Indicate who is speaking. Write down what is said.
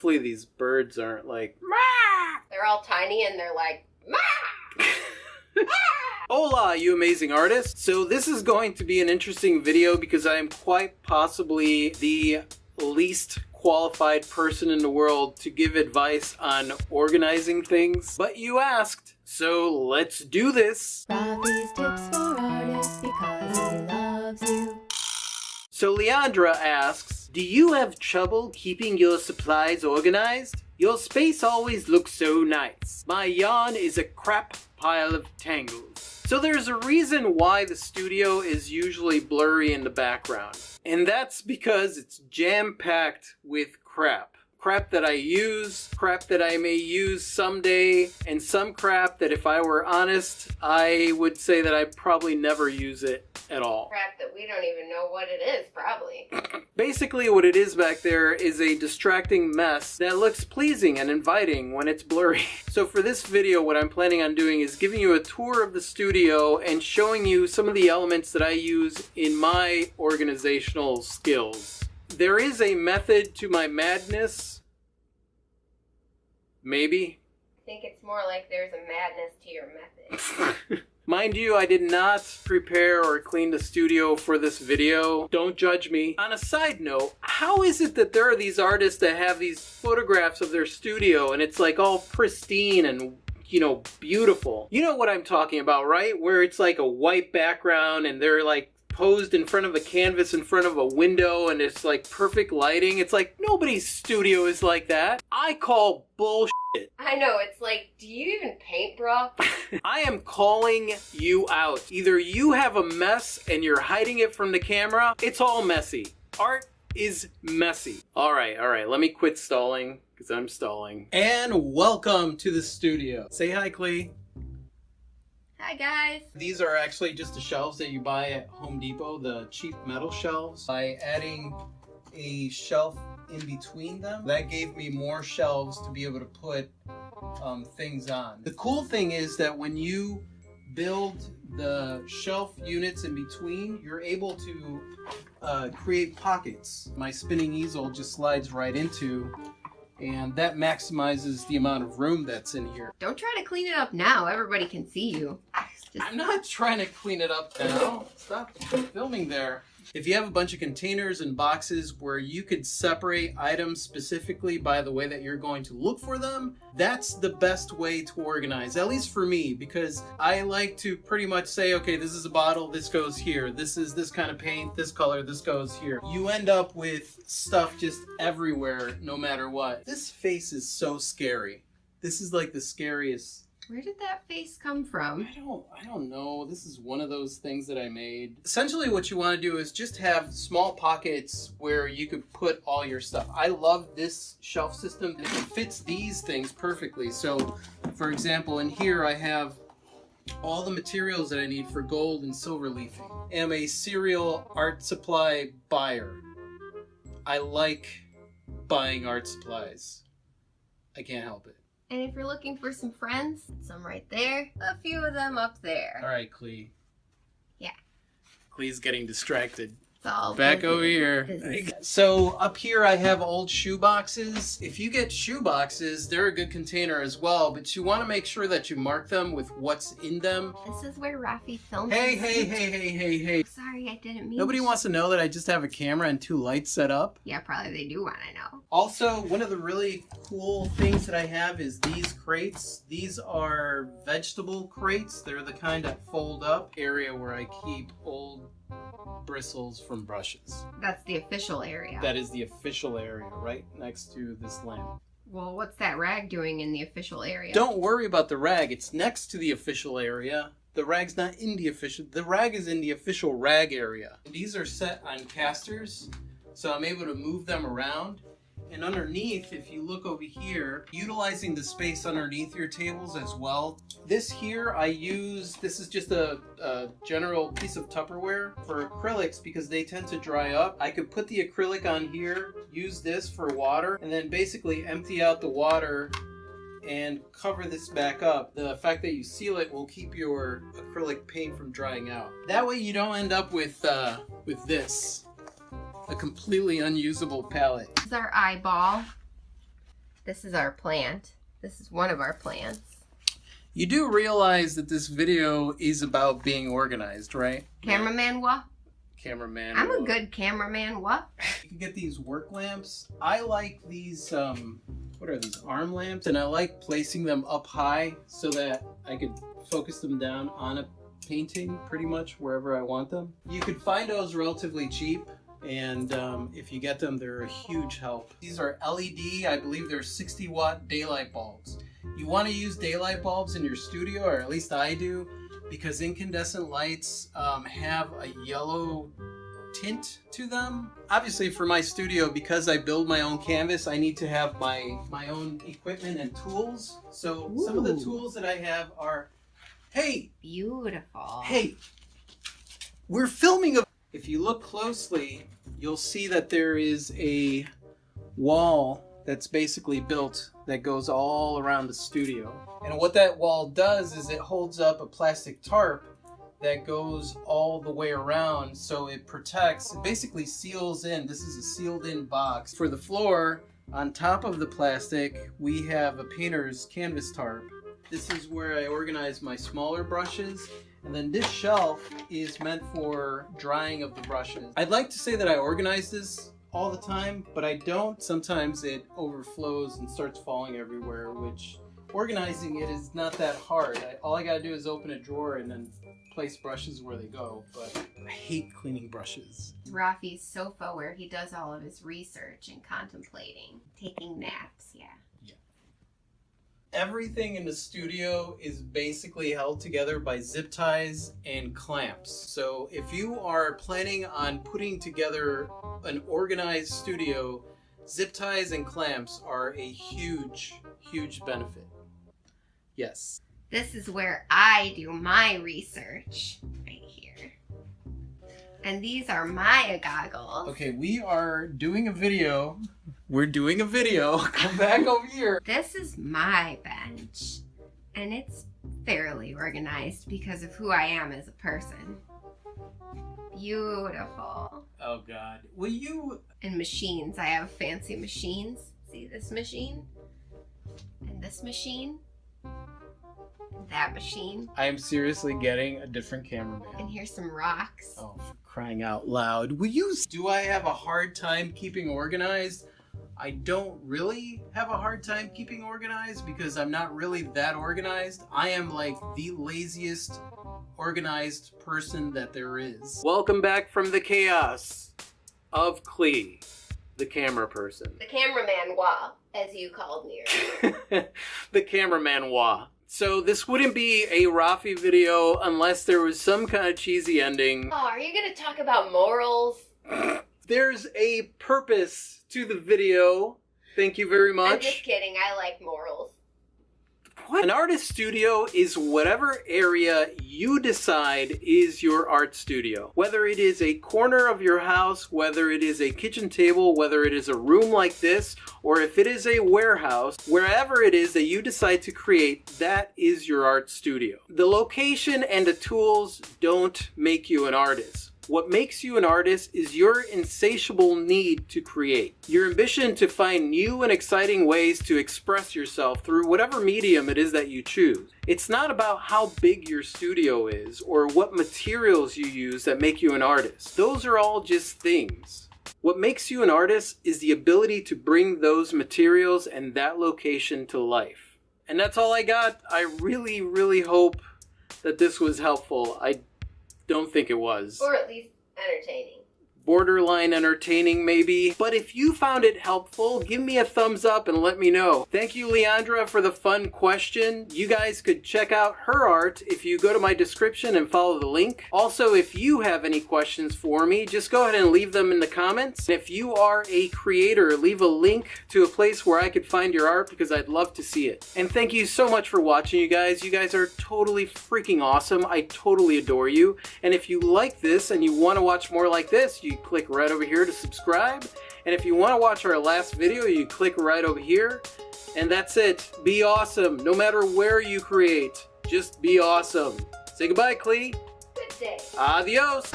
Speaker 1: Hopefully these birds aren't like...
Speaker 2: They're all tiny and they're like,
Speaker 1: Hola, you amazing artist. So this is going to be an interesting video because I am quite possibly the least qualified person in the world to give advice on organizing things. But you asked, so let's do this.
Speaker 2: Rafi's tips for artists because he loves you.
Speaker 1: So Leandra asks, do you have trouble keeping your supplies organized? Your space always looks so nice. My yarn is a crap pile of tangles. So there's a reason why the studio is usually blurry in the background. And that's because it's jam-packed with crap. Crap that I use, crap that I may use someday, and some crap that if I were honest, I would say that I probably never use it at all.
Speaker 2: Crap that we don't even know what it is, probably.
Speaker 1: Basically what it is back there is a distracting mess that looks pleasing and inviting when it's blurry. So for this video, what I'm planning on doing is giving you a tour of the studio and showing you some of the elements that I use in my organizational skills. There is a method to my madness. Maybe.
Speaker 2: I think it's more like there's a madness to your method.
Speaker 1: Mind you, I did not prepare or clean the studio for this video. Don't judge me. On a side note, how is it that there are these artists that have these photographs of their studio and it's like all pristine and, you know, beautiful? You know what I'm talking about, right? Where it's like a white background and they're like posed in front of a canvas in front of a window and it's like perfect lighting. It's like nobody's studio is like that. I call bullshit.
Speaker 2: I know, it's like, do you even paint, bro?
Speaker 1: I am calling you out. Either you have a mess and you're hiding it from the camera. It's all messy. Art is messy. All right. Let me quit stalling because I'm stalling. And welcome to the studio. Say hi, Clee.
Speaker 2: Hi, guys.
Speaker 1: These are actually just the shelves that you buy at Home Depot, the cheap metal shelves. By adding a shelf in between them, that gave me more shelves to be able to put things on. The cool thing is that when you build the shelf units in between, you're able to create pockets. My spinning easel just slides right into, and that maximizes the amount of room that's in here.
Speaker 2: Don't try to clean it up now. Everybody can see you.
Speaker 1: I'm not trying to clean it up now. Stop filming there. If you have a bunch of containers and boxes where you could separate items specifically by the way that you're going to look for them, that's the best way to organize, at least for me, because I like to pretty much say, okay, this is a bottle, this goes here. This is this kind of paint, this color, this goes here. You end up with stuff just everywhere, no matter what. This face is so scary. This is like the scariest.
Speaker 2: Where did that face come from?
Speaker 1: I don't know. This is one of those things that I made. Essentially what you want to do is just have small pockets where you could put all your stuff. I love this shelf system. It fits these things perfectly. So for example, in here I have all the materials that I need for gold and silver leafing. I'm a serial art supply buyer. I like buying art supplies. I can't help it.
Speaker 2: And if you're looking for some friends, some right there, a few of them up there.
Speaker 1: All right, Clee.
Speaker 2: Yeah.
Speaker 1: Clee's getting distracted.
Speaker 2: It's all
Speaker 1: Back
Speaker 2: busy.
Speaker 1: over here.
Speaker 2: Busy.
Speaker 1: So up here I have old shoe boxes. If you get shoe boxes, they're a good container as well, but you want to make sure that you mark them with what's in them.
Speaker 2: This is where Rafi films.
Speaker 1: Hey.
Speaker 2: Sorry, I didn't mean.
Speaker 1: Nobody wants to know that I just have a camera and 2 lights set up.
Speaker 2: Yeah, probably they do want to know.
Speaker 1: Also, one of the really cool things that I have is these crates. These are vegetable crates. They're the kind that fold up. Area where I keep old bristles from brushes.
Speaker 2: That's the official area.
Speaker 1: That is the official area right next to this lamp.
Speaker 2: Well, what's that rag doing in the official area?
Speaker 1: Don't worry about the rag. It's next to the official area. The rag's not in the official. The rag is in the official rag area. These are set on casters, so I'm able to move them around. And underneath, if you look over here, utilizing the space underneath your tables as well. This here I use, this is just a general piece of Tupperware for acrylics because they tend to dry up. I could put the acrylic on here, use this for water, and then basically empty out the water and cover this back up. The fact that you seal it will keep your acrylic paint from drying out. That way you don't end up with this. A completely unusable palette.
Speaker 2: This is our eyeball. This is our plant. This is one of our plants.
Speaker 1: You do realize that this video is about being organized, right?
Speaker 2: Cameraman what?
Speaker 1: Cameraman.
Speaker 2: I'm a good cameraman what?
Speaker 1: You can get these work lamps. I like these, what are these, arm lamps? And I like placing them up high so that I could focus them down on a painting pretty much wherever I want them. You could find those relatively cheap. And if you get them, they're a huge help. These are LED, I believe they're 60-watt daylight bulbs. You want to use daylight bulbs in your studio, or at least I do, because incandescent lights have a yellow tint to them. Obviously for my studio, because I build my own canvas, I need to have my own equipment and tools. So some of the tools that I have are, hey!
Speaker 2: Beautiful.
Speaker 1: Hey! We're filming a... If you look closely, you'll see that there is a wall that's basically built that goes all around the studio. And what that wall does is it holds up a plastic tarp that goes all the way around, so it protects, it basically seals in. This is a sealed in box. For the floor, on top of the plastic, we have a painter's canvas tarp. This is where I organize my smaller brushes. And then this shelf is meant for drying of the brushes. I'd like to say that I organize this all the time, but I don't. Sometimes it overflows and starts falling everywhere, which organizing it is not that hard. All I gotta do is open a drawer and then place brushes where they go, but I hate cleaning brushes.
Speaker 2: Rafi's sofa where he does all of his research and contemplating. Taking naps, yeah.
Speaker 1: Everything in the studio is basically held together by zip ties and clamps. So if you are planning on putting together an organized studio, zip ties and clamps are a huge, huge benefit. Yes.
Speaker 2: This is where I do my research, right here. And these are Maya goggles.
Speaker 1: Okay, we are doing a video. We're doing a video. Come back over here.
Speaker 2: This is my bench, and it's fairly organized because of who I am as a person. Beautiful.
Speaker 1: Oh God. Will you...
Speaker 2: And machines. I have fancy machines. See this machine? And this machine? And that machine.
Speaker 1: I am seriously getting a different cameraman.
Speaker 2: And here's some rocks.
Speaker 1: Oh, for crying out loud. Will you... Do I have a hard time keeping organized? I don't really have a hard time keeping organized because I'm not really that organized. I am like the laziest organized person that there is. Welcome back from the chaos of Klee, the camera person.
Speaker 2: The cameraman wah, as you called me earlier.
Speaker 1: The cameraman wah. So this wouldn't be a Rafi video unless there was some kind of cheesy ending.
Speaker 2: Oh, are you gonna talk about morals?
Speaker 1: There's a purpose to the video. Thank you very much.
Speaker 2: I'm just kidding. I like morals.
Speaker 1: What? An artist studio is whatever area you decide is your art studio. Whether it is a corner of your house, whether it is a kitchen table, whether it is a room like this, or if it is a warehouse, wherever it is that you decide to create, that is your art studio. The location and the tools don't make you an artist. What makes you an artist is your insatiable need to create. Your ambition to find new and exciting ways to express yourself through whatever medium it is that you choose. It's not about how big your studio is or what materials you use that make you an artist. Those are all just things. What makes you an artist is the ability to bring those materials and that location to life. And that's all I got. I really, really hope that this was helpful. I don't think it was.
Speaker 2: Or at least entertaining.
Speaker 1: Borderline entertaining, maybe. But if you found it helpful, give me a thumbs up and let me know. Thank you, Leandra, for the fun question. You guys could check out her art if you go to my description and follow the link. Also, if you have any questions for me, just go ahead and leave them in the comments. If you are a creator, leave a link to a place where I could find your art because I'd love to see it. And thank you so much for watching, you guys. You guys are totally freaking awesome. I totally adore you. And if you like this and you want to watch more like this, you click right over here to subscribe. And if you want to watch our last video, you click right over here. And that's it. Be awesome. No matter where you create, just be awesome. Say goodbye, Klee.
Speaker 2: Good day.
Speaker 1: Adios.